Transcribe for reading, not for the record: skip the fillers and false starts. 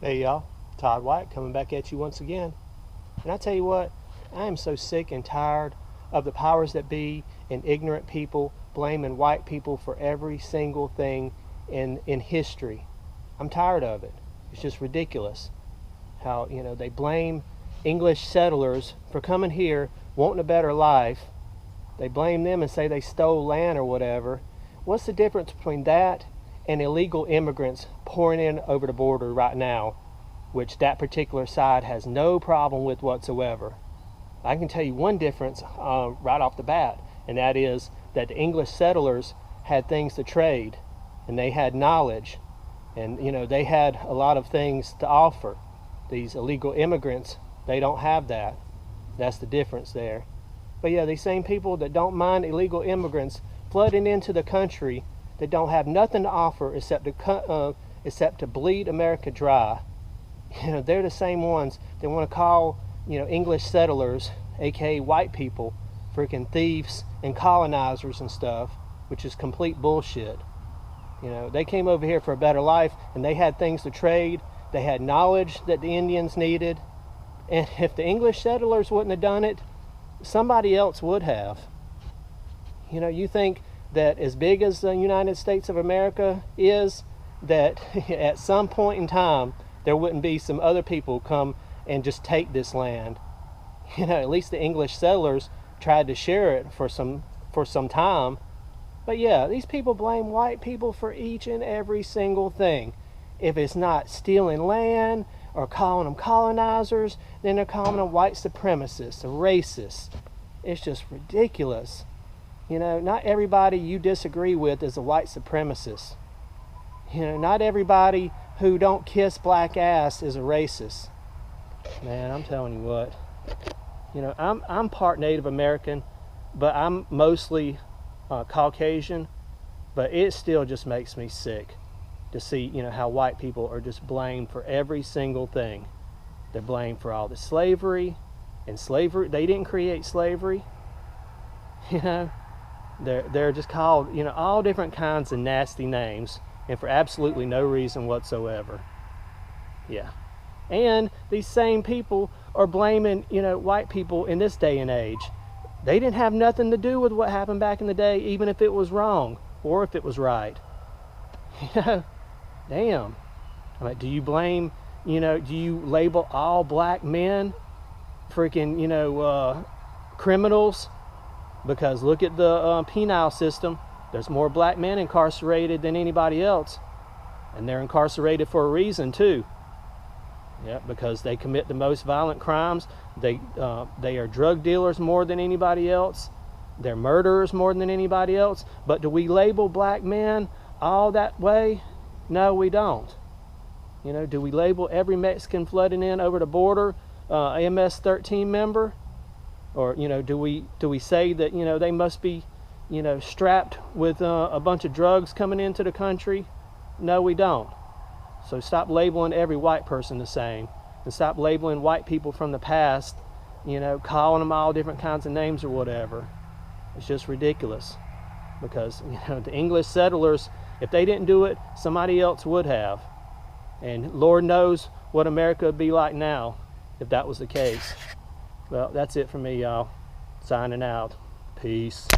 Hey y'all, Todd White coming back at you once again. And I tell you what, I am so sick and tired of the powers that be and ignorant people blaming white people for every single thing in history. I'm tired of it. It's just ridiculous how, they blame English settlers for coming here, wanting a better life. They blame them and say they stole land or whatever. What's the difference between that and illegal immigrants pouring in over the border right now, which that particular side has no problem with whatsoever? I can tell you one difference right off the bat, and that is that the English settlers had things to trade, and they had knowledge, and they had a lot of things to offer. These illegal immigrants, they don't have that. That's the difference there. But yeah, these same people that don't mind illegal immigrants flooding into the country, that don't have nothing to offer except to bleed America dry. They're the same ones that want to call English settlers, aka white people, freaking thieves and colonizers and stuff, which is complete bullshit. They came over here for a better life, and they had things to trade. They had knowledge that the Indians needed, and if the English settlers wouldn't have done it, somebody else would have. You think that as big as the United States of America is, that at some point in time there wouldn't be some other people come and just take this land. At least the English settlers tried to share it for some time. But yeah, these people blame white people for each and every single thing. If it's not stealing land or calling them colonizers, then they're calling them white supremacists or racists. It's just ridiculous. Not everybody you disagree with is a white supremacist. Not everybody who don't kiss black ass is a racist. Man, I'm telling you what. I'm part Native American, but I'm mostly Caucasian. But it still just makes me sick to see, how white people are just blamed for every single thing. They're blamed for all the slavery, and slavery, they didn't create slavery. They're just called, all different kinds of nasty names, and for absolutely no reason whatsoever. Yeah. And these same people are blaming, white people in this day and age. They didn't have nothing to do with what happened back in the day, even if it was wrong or if it was right. Damn. Do you blame, do you label all black men freaking, criminals? Because look at the penal system. There's more black men incarcerated than anybody else. And they're incarcerated for a reason too. Yeah, because they commit the most violent crimes. They are drug dealers more than anybody else. They're murderers more than anybody else. But do we label black men all that way? No, we don't. Do we label every Mexican flooding in over the border MS-13 member? Or do we say that they must be strapped with a bunch of drugs coming into the country? No, we don't. So stop labeling every white person the same, and stop labeling white people from the past, calling them all different kinds of names or whatever. It's just ridiculous. Because the English settlers, if they didn't do it, somebody else would have. And Lord knows what America would be like now if that was the case. Well, that's it for me, y'all. Signing out. Peace.